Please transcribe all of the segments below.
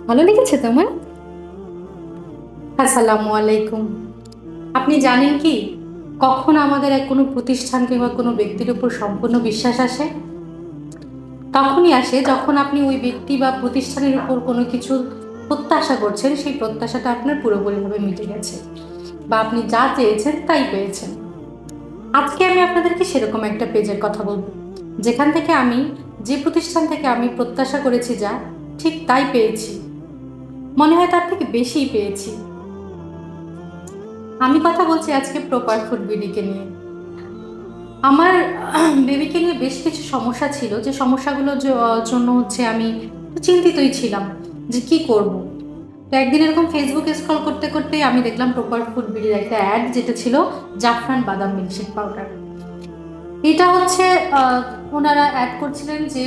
ভালো লেগেছে তোমার? আসসালামু আলাইকুম। আপনি জানেন কি, কখন আমাদের কোনো প্রতিষ্ঠান কিংবা কোনো ব্যক্তির উপর সম্পূর্ণ বিশ্বাস আসে? তখনই আসে যখন আপনি ওই ব্যক্তি বা প্রতিষ্ঠানের উপর কোনো কিছু প্রত্যাশা করছেন, সেই প্রত্যাশাটা আপনার পুরোপুরিভাবে মিটে গেছে, বা আপনি যা চেয়েছেন তাই পেয়েছেন। আজকে আমি আপনাদেরকে সেরকম একটা পেজের কথা বলবো, যেখান থেকে আমি, যে প্রতিষ্ঠান থেকে আমি প্রত্যাশা করেছি যা, ঠিক তাই পেয়েছি। মনে হয় তার থেকে বেশিই পেয়েছি। আমি কথা বলছি আজকে প্রপার ফুড বিডিকে নিয়ে। আমার বেবিকে নিয়ে বেশ কিছু সমস্যা ছিল, যে সমস্যাগুলোর জন্য আমি চিন্তিতই ছিলাম যে কি করব। তো একদিন এরকম ফেসবুকে স্ক্রল করতে করতে আমি দেখলাম প্রপার ফুড বিডির একটা অ্যাড, যেটা ছিল জাফরান বাদাম মিল্কশেক পাউডার। এটা ওনারা অ্যাড করছিলেন যে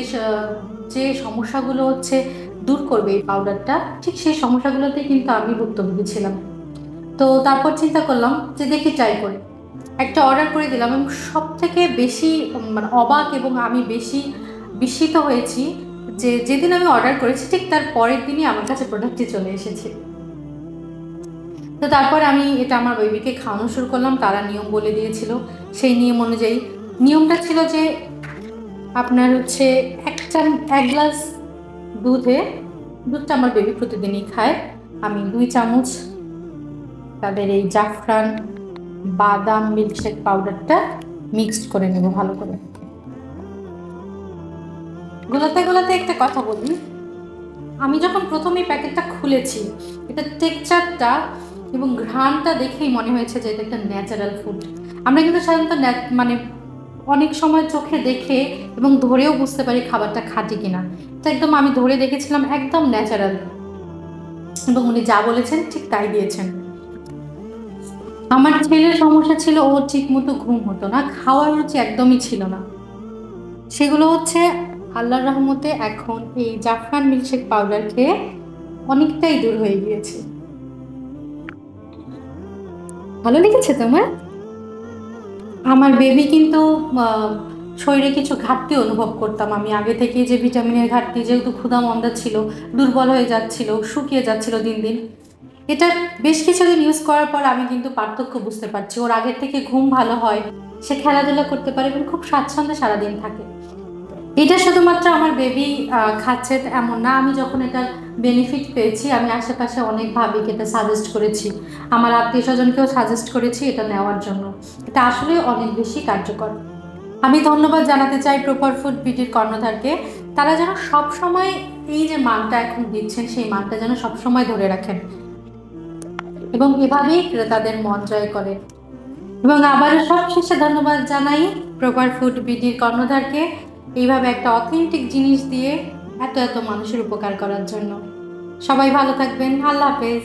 যে সমস্যাগুলো দূর করবে এই পাউডারটা, ঠিক সেই সমস্যাগুলোতে কিন্তু আমি ভুক্তভোগী ছিলাম। তো তারপর চিন্তা করলাম যে দেখি ট্রাই করি, একটা অর্ডার করে দিলাম। এবং সব থেকে বেশি মানে অবাক এবং আমি বেশি বিস্মিত হয়েছি যে যেদিন আমি অর্ডার করেছি ঠিক তার পরের দিনই আমার কাছে প্রোডাক্টটি চলে এসেছে। তো তারপর আমি এটা আমার বেবিকে খাওয়ানো শুরু করলাম। তারা নিয়ম বলে দিয়েছিল, সেই নিয়ম অনুযায়ী নিয়মটা ছিল যে আপনার এক গ্লাস দুধটা আমার বেবি প্রতিদিনই খায়। আমি 2 চামচ তাদের এই জাফরান বাদাম মিল্কশেক পাউডারটা মিক্সড করে নেব ভালো করে। গোলাতে গোলাতে একটা কথা বলি, আমি যখন প্রথমে প্যাকেটটা খুলেছি, এটা টেক্সচারটা এবং ঘ্রাণটা দেখেই মনে হয়েছে যে এটা একটা ন্যাচারাল ফুড। আমরা কিন্তু সাধারণত মানে অনেক সময় চোখে দেখে এবং ধরেও বুঝতে পারি খাবারটা খাঁটি কিনা। এটা একদম আমি ধরে দেখেছিলাম, একদম ন্যাচারাল, এবং উনি যা বলেছেন ঠিক তাই দিয়েছেন। আমার ছেলের সমস্যা ছিল, ও ঠিক মতো ঘুম হতো না, খাওয়ার রুচি একদমই ছিল না। সেগুলো আল্লাহর রহমতে এখন এই জাফরান মিল্কশেক পাউডার খেয়ে অনেকটাই দূর হয়ে গিয়েছে। ভালো লেগেছে তোমার? আমার বেবি কিন্তু শরীরে কিছু ঘাটতি অনুভব করতাম আমি আগে থেকে, যে ভিটামিনের ঘাটতি, যেহেতু ক্ষুধা মন্দা ছিল, দুর্বল হয়ে যাচ্ছিল, শুকিয়ে যাচ্ছিল দিন দিন। এটা বেশ কিছুদিন ইউজ করার পর আমি কিন্তু পার্থক্য বুঝতে পারছি। ওর আগের থেকে ঘুম ভালো হয়, সে খেলাধুলা করতে পারে এবং খুব স্বাচ্ছন্দ্যে সারাদিন থাকে। এটা শুধুমাত্র আমার বেবি খাচ্ছে এমন না, আমি যখন এটা বেনিফিট পেয়েছি, আমি আশেপাশে অনেক ভাবিকে এটা সাজেস্ট করেছি, আমার আত্মীয় স্বজনকেও সাজেস্ট করেছি এটা নেওয়ার জন্য। এটা আসলে অনেক বেশি কার্যকর। আমি ধন্যবাদ জানাতে চাই প্রপার ফুড বিডির কর্ণধারকে। তারা যেন সবসময় এই যে মানটা এখন দিচ্ছেন, সেই মানটা যেন সবসময় ধরে রাখেন এবং এভাবেই ক্রেতাদের মন জয় করে। এবং আবারও সবশেষে ধন্যবাদ জানাই প্রপার ফুড বিডির কর্ণধারকে, এইভাবে একটা অথেন্টিক জিনিস দিয়ে এত এত মানুষের উপকার করার জন্য। সবাই ভালো থাকবেন। আল্লাহ হাফেজ।